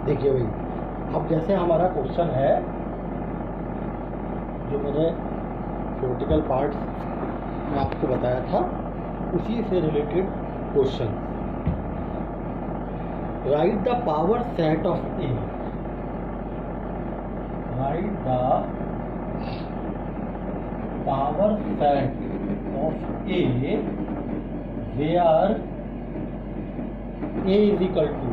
देखिए भाई, अब जैसे हमारा क्वेश्चन है, जो मैंने थ्योरेटिकल पार्ट में आपको बताया था, उसी से related question. Write the power set of A. Write the power set of A where A is equal to,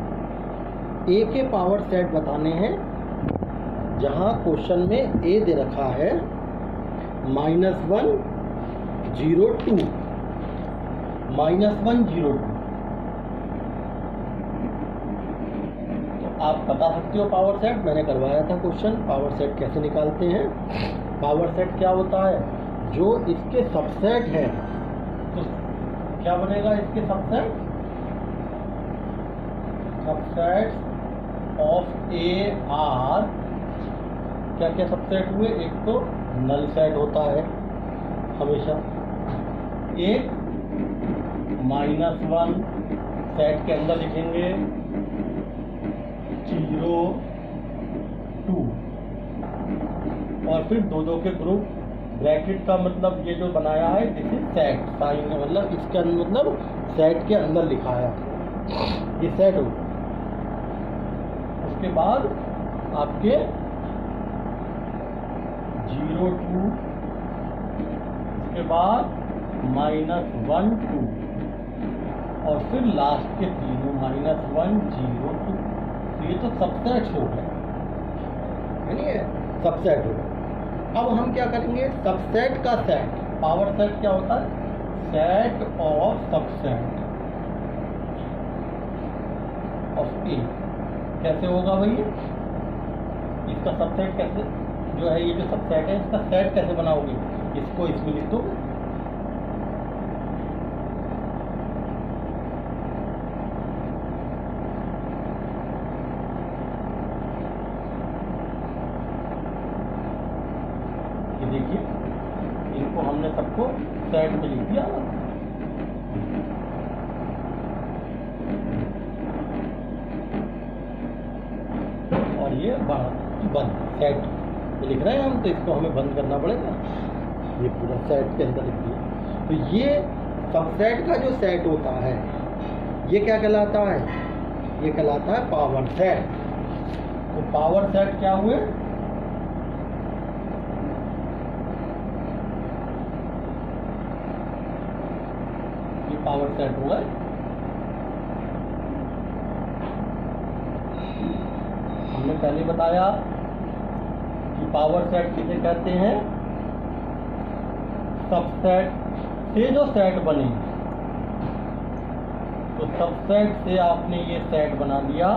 A के पावर सेट बताने हैं जहां क्वेश्चन में ए दे रखा है -1 0 2, -1 0 2। तो आप बता सकते हो पावर सेट, मैंने करवाया था क्वेश्चन, पावर सेट कैसे निकालते हैं। पावर सेट क्या होता है, जो इसके सबसेट है, तो क्या बनेगा इसके subset, subsets of A R, क्या क्या सबसेट हुए, एक तो नल सेट होता है हमेशा, एक -1 सेट के अंदर लिखेंगे 0 2, और फिर दो के ग्रुप, ब्रैकेट का मतलब ये जो बनाया है दिस इज सेट, साइन मतलब इसके अंदर, मतलब सेट के अंदर लिखाया ये सेट हो। उसके बाद आपके 0 2, उसके बाद -1 2, और फिर लास्ट के तीनों -1 0 2। तो ये तो सबसेट हो गए, सबसेट हो गए। अब हम क्या करेंगे, सबसेट का सेट, पावर सेट क्या होता है, सेट ऑफ सबसेट ऑफ ए। कैसे होगा भैया, इसका सबसेट कैसे, जो है ये जो सबसेट है इसका सेट कैसे बनाओगे, इसको इसमें लिख दो। ये देखिए, इनको हमने सबको सेट में लिख दिया, और ये बंद सेट लिख रहे हैं हम, तो इसको हमें बंद करना पड़ेगा। ये पूरा सेट के अंदर लिख दिया। तो ये सबसेट का जो सेट होता है ये क्या कहलाता है, ये कहलाता है पावर सेट। तो पावर सेट क्या हुए, ये पावर सेट हुआ। हमने पहले बताया कि पावर सेट किसे कहते हैं, सबसेट से जो सेट बने, तो सबसेट से आपने ये सेट बना दिया,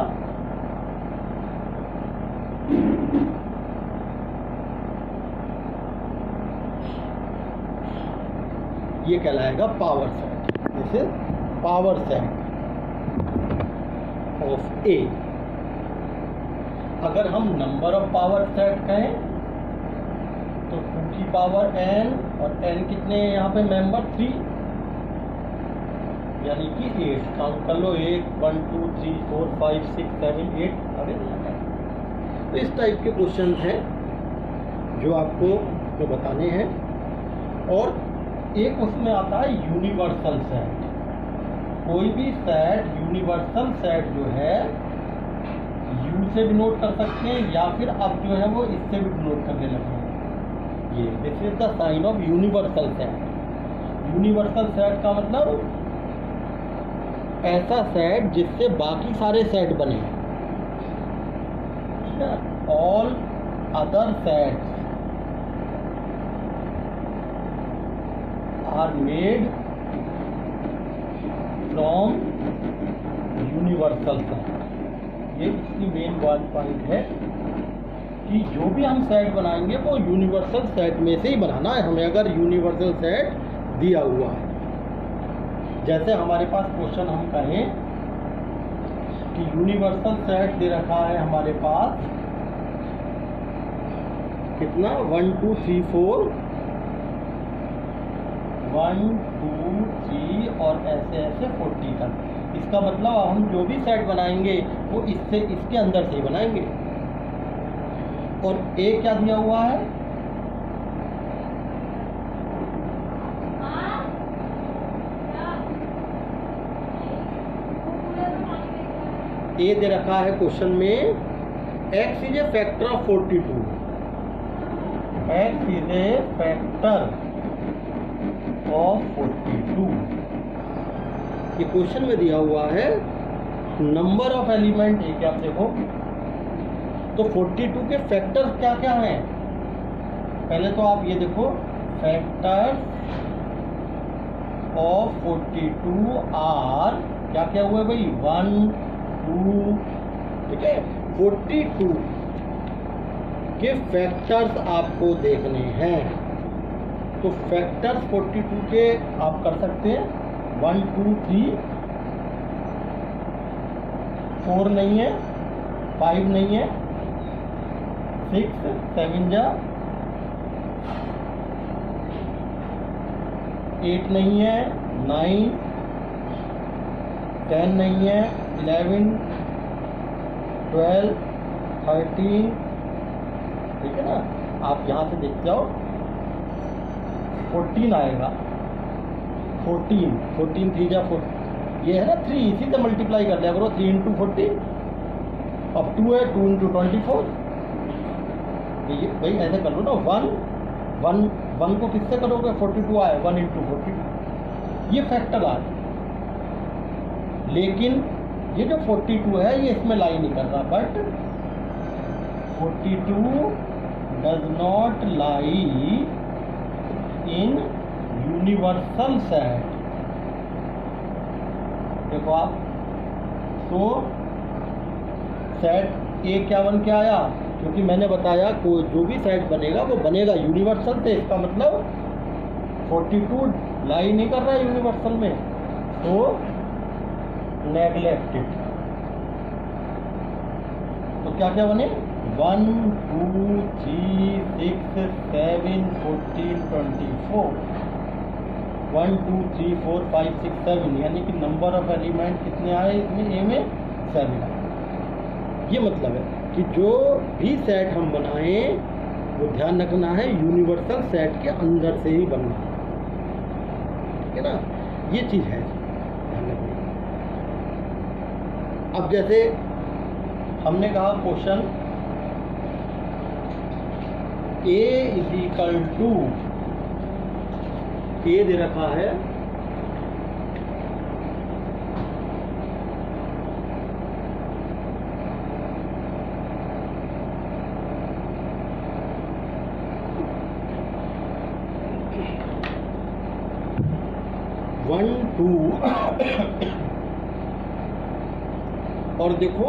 ये कहलाएगा power set. This is power set of A. अगर हम नंबर ऑफ पावर सेट कहें तो 2 की पावर n, और n कितने हैं यहाँ पे मेंबर, 3, यानी कि 8। काउंट कर लो, 1 1 2 3 4 5 6 7 8, आगे तो इस टाइप के क्वेश्चन हैं जो आपको जो बताने हैं। और एक उसमें आता है यूनिवर्सल सेट। कोई भी सेट, यूनिवर्सल सेट जो है यू से भी नोट कर सकते हैं, या फिर अब जो है वो इससे भी नोट करने लगे हैं। ये this is the sign of universal set. Universal set का मतलब ऐसा सेट जिससे बाकी सारे सेट बने। All other sets are made from universal set. ये इसकी मेन पॉइंट है कि जो भी हम सेट बनाएंगे वो यूनिवर्सल सेट में से ही बनाना है हमें, अगर यूनिवर्सल सेट दिया हुआ है। जैसे हमारे पास क्वेश्चन हम कहें कि यूनिवर्सल सेट दे रखा है हमारे पास कितना, 1 2 3 4, 1 2 3 और ऐसे ऐसे 40 तक। इसका मतलब हम जो भी सेट बनाएंगे वो इससे इसके अंदर से ही बनाएंगे। और ए क्या दिया हुआ है, ए दे रखा है क्वेश्चन में x is a factor of 42, x is a factor of 42। ये क्वेश्चन में दिया हुआ है नंबर ऑफ एलिमेंट एक, आप देखो तो 42 के फैक्टर्स क्या क्या हैं। पहले तो आप ये देखो फैक्टर्स ऑफ 42 आर क्या क्या हुआ भाई, 1 2, ठीक है। 42 के फैक्टर्स आपको देखने हैं, तो फैक्टर्स 42 के आप कर सकते हैं 1 2 3, 4 नहीं है, 5 नहीं है, 6 7 जा 8 नहीं है, 9 10 नहीं है, 11 12 13, ठीक है ना। आप यहाँ से देख जाओ 14 आएगा, 14 14 3 जा 4, ये है ना 3, इसी से मल्टीप्लाई कर लिया करो 3 इंटू 14, अब 2 है 2 इंटू 24, ये भाई ऐसे कर लो ना। 1 को किससे करोगे, 42 आए 1 इंटू 42, ये फैक्टर आ गया। लेकिन ये जो 42 है ये इसमें लाई नहीं कर रहा, but 42 does not lie in universal set. देखो आप, तो सेट ए क्या बन के आया, क्योंकि मैंने बताया कोई जो भी सेट बनेगा वो बनेगा यूनिवर्सल से। इसका मतलब 42 लाई नहीं कर रहा है यूनिवर्सल में, तो नेग्लेक्टेड। तो क्या क्या बने, 1 2 3 6 7 14 24, 1 2 3 4 5 6 7, यानी कि नंबर ऑफ एलिमेंट कितने आए इसमें, ए में 7 आए। ये मतलब है कि जो भी सेट हम बनाएं वो ध्यान रखना है यूनिवर्सल सेट के अंदर से ही बनना है, ठीक है ना। ये चीज़ है ध्यान रखना। अब जैसे हमने कहा question A is equal to, A दे रखा है 1 2 और देखो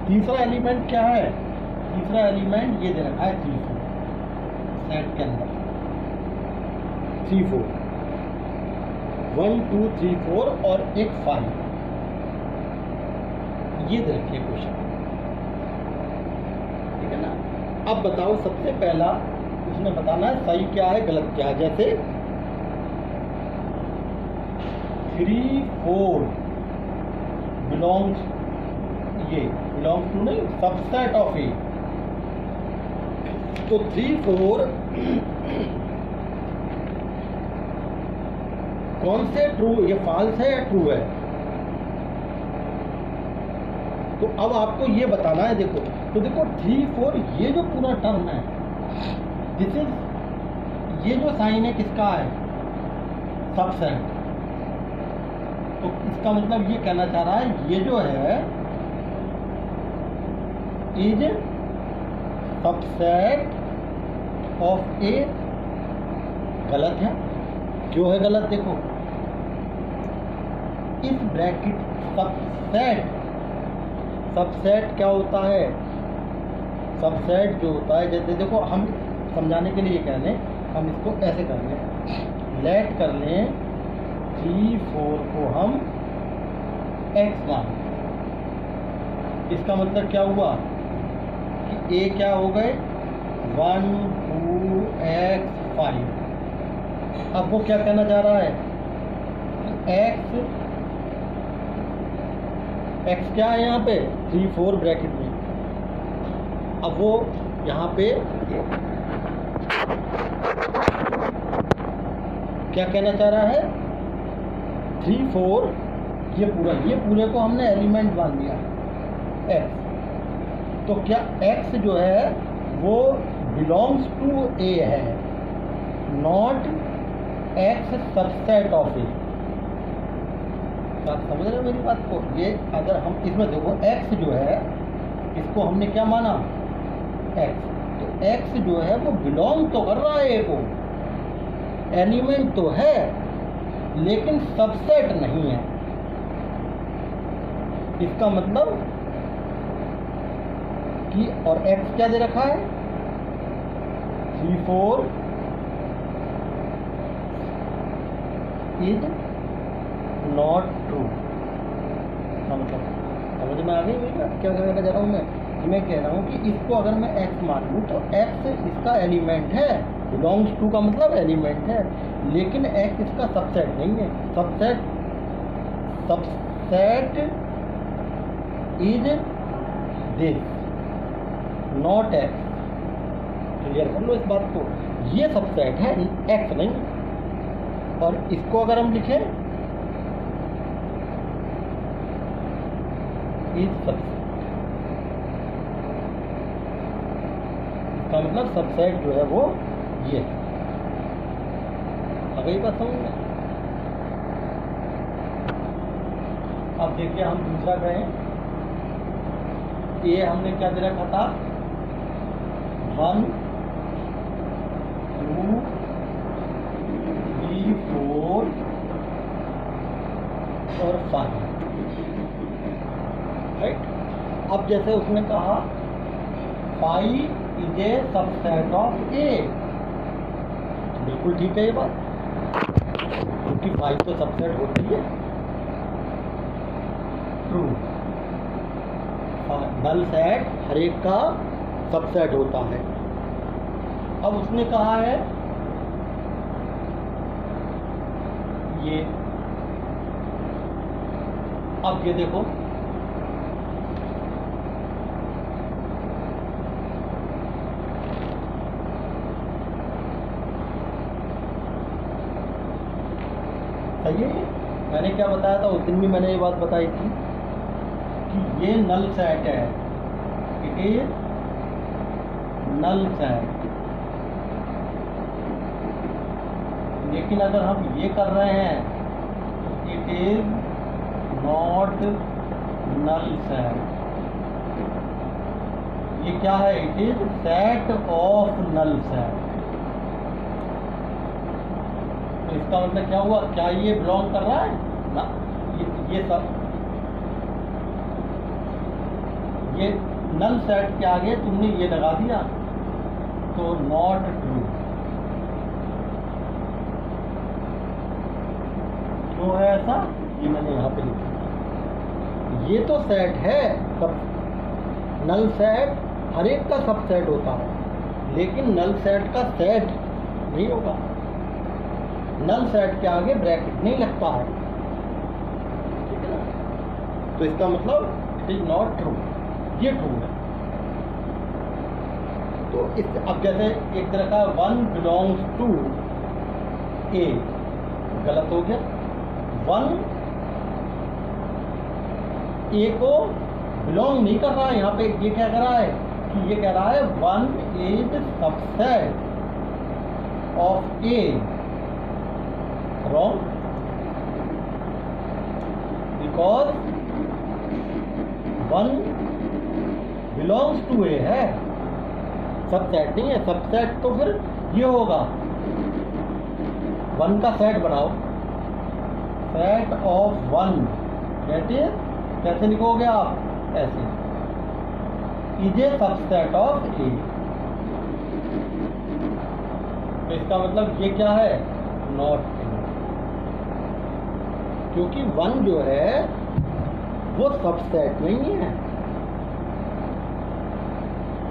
तीसरा एलिमेंट क्या है, तीसरा एलिमेंट ये दे रखा है 3 4 सेट के अंदर 3 4, 1 2 3 4 और एक 5, ये दे रखे क्वेश्चन, ठीक है ना। अब बताओ सबसे पहला उसमें बताना है सही क्या है गलत क्या है। जैसे 3 4 बिलोंग्स, ये बिलोंग्स टू नहीं, सबसेट ऑफ ए, तो 3 4 कौन से ट्रू, ये फॉल्स है या ट्रू है। तो अब आपको ये बताना है, देखो तो देखो 3 4 ये जो पूरा टर्म है, दिस इज, ये जो साइन है किसका है, सबसेट। तो इसका मतलब ये कहना चाह रहा है ये जो है इज सबसेट ऑफ ए। गलत है, क्यों है गलत, देखो इस ब्रैकेट सबसेट, सबसेट क्या होता है, सबसेट जो होता है, जैसे देखो हम समझाने के लिए कह लें, हम इसको ऐसे कर लें, लेट कर लें 3 4 को हम x मान, इसका मतलब क्या हुआ कि a क्या हो गए 1 2 x 5। अब वो क्या कहना चाह रहा है कि x एक्स क्या है यहाँ पे 3 4 ब्रैकेट में। अब वो यहाँ पे क्या कहना चाह रहा है 3 4, ये पूरे को हमने एलिमेंट मान लिया एक्स। तो क्या एक्स जो है वो बिलोंग्स टू ए है, नॉट एक्स सबसेट ऑफ ए। आप समझ रहे हो मेरी बात को? ये अगर हम इसमें देखो एक्स जो है इसको हमने क्या माना एक्स, तो एक्स जो है वो बिलोंग तो कर रहा है ए को, एलिमेंट तो है लेकिन सबसेट नहीं है। इसका मतलब कि और एक्स क्या दे रखा है 3 4 इज नॉट ट्रू। मतलब समझ में आ गई मेरी बात? क्या कहना चाह रहा हूँ मैं कह रहा हूँ कि इसको अगर मैं एक्स मान लूँ तो एक्स इसका एलिमेंट है, बिलोंग्स टू का मतलब एलिमेंट है, लेकिन एक्स इसका सबसेट नहीं है। Subset is this not x. Clear कर लो इस बात को, ये सबसेट है एक्स नहीं। और इसको अगर हम लिखें इज सबसेट, इसका मतलब सबसेट जो है वो ये। अगली बात समझ में? अब देखिए हम दूसरा कहें, ये हमने क्या दे रखा था 1 2 3 4 और 5, राइट। अब जैसे उसने कहा 5 इज ए सबसेट ऑफ ए, बिल्कुल ठीक है ये बात, क्योंकि 5 तो सबसेट होती है, ट्रू। नल सेट हर एक का सबसेट होता है। अब उसने कहा है ये, अब ये देखो सही है। मैंने क्या बताया था उस दिन भी मैंने ये बात बताई थी कि ये नल सेट है, इट इज नल सेट। लेकिन अगर हम ये कर रहे हैं it is not null set. ये क्या है? It is set of null set. तो इसका मतलब क्या हुआ? क्या ये बिलोंग कर रहा है ना? ये सब ये नल सेट के आगे तुमने ये लगा दिया तो नॉट ट्रू। क्यों है ऐसा? ये मैंने यहाँ पे लिखा। ये तो सेट है, सब नल सेट हर एक का सबसेट होता है, लेकिन नल सेट का सेट नहीं होगा। नल सेट के आगे ब्रैकेट नहीं लगता है, ठीक है ना? तो इसका मतलब इट इज नॉट ट्रू, ये ट्रू है। तो इस अब जैसे एक तरह का 1 बिलोंग्स टू ए, गलत हो गया। 1 ए को बिलोंग नहीं कर रहा है। यहाँ पे ये क्या कर रहा है कि ये कह रहा है 1 is subset of A. Wrong, because 1 belongs to A है, सबसेट नहीं है। सबसेट तो फिर ये होगा 1 का सेट बनाओ, सेट ऑफ 1 दैट इज, कैसे लिखोगे आप? ऐसे, इज ए सबसेट ऑफ ए। तो इसका मतलब ये क्या है? नॉट, क्योंकि 1 जो है वो सबसेट नहीं है।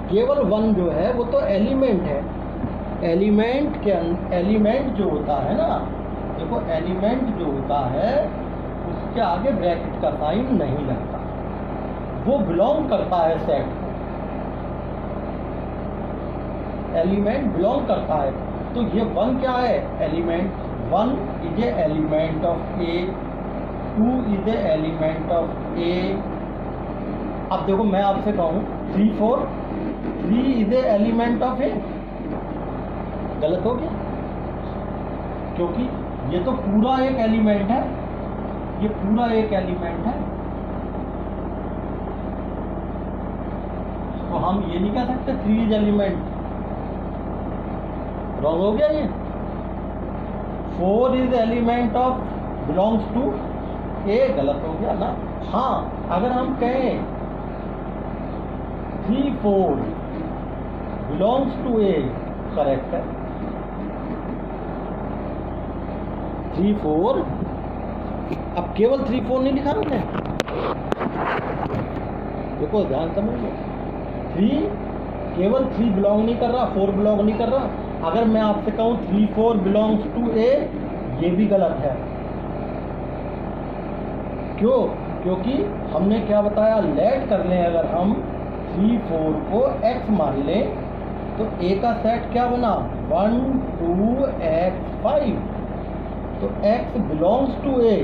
केवल 1 जो है वो तो एलिमेंट है। एलिमेंट के एलिमेंट जो होता है ना, देखो एलिमेंट जो होता है उसके आगे ब्रैकेट का साइन नहीं लगता। वो बिलोंग करता है सेट, एलिमेंट बिलोंग करता है। तो ये 1 क्या है? Element. 1 is a element of A, 2 is a element of A. अब देखो मैं आपसे कहूँ 3 4, 3 is a element of A, गलत हो गया, क्योंकि ये तो पूरा एक एलिमेंट है, ये पूरा एक एलिमेंट है। तो हम ये नहीं कह सकते 3 इज एलिमेंट, रॉन्ग हो गया ये। 4 is element of belongs to A, गलत हो गया ना। हाँ, अगर हम कहें 3 4 बिलोंग्स टू ए, करेक्ट है। 3 4, अब केवल 3 4 नहीं लिखा मैंने, देखो ध्यान समझो, 3 केवल 3 बिलोंग नहीं कर रहा, 4 बिलोंग नहीं कर रहा। अगर मैं आपसे कहूँ 3 4 बिलोंग्स टू ए, ये भी गलत है। क्यों? क्योंकि हमने क्या बताया, लेट कर लें, अगर हम 3 4 को x मान लें तो a का सेट क्या बना, 1 2 x 5। तो x बिलोंग्स टू ए,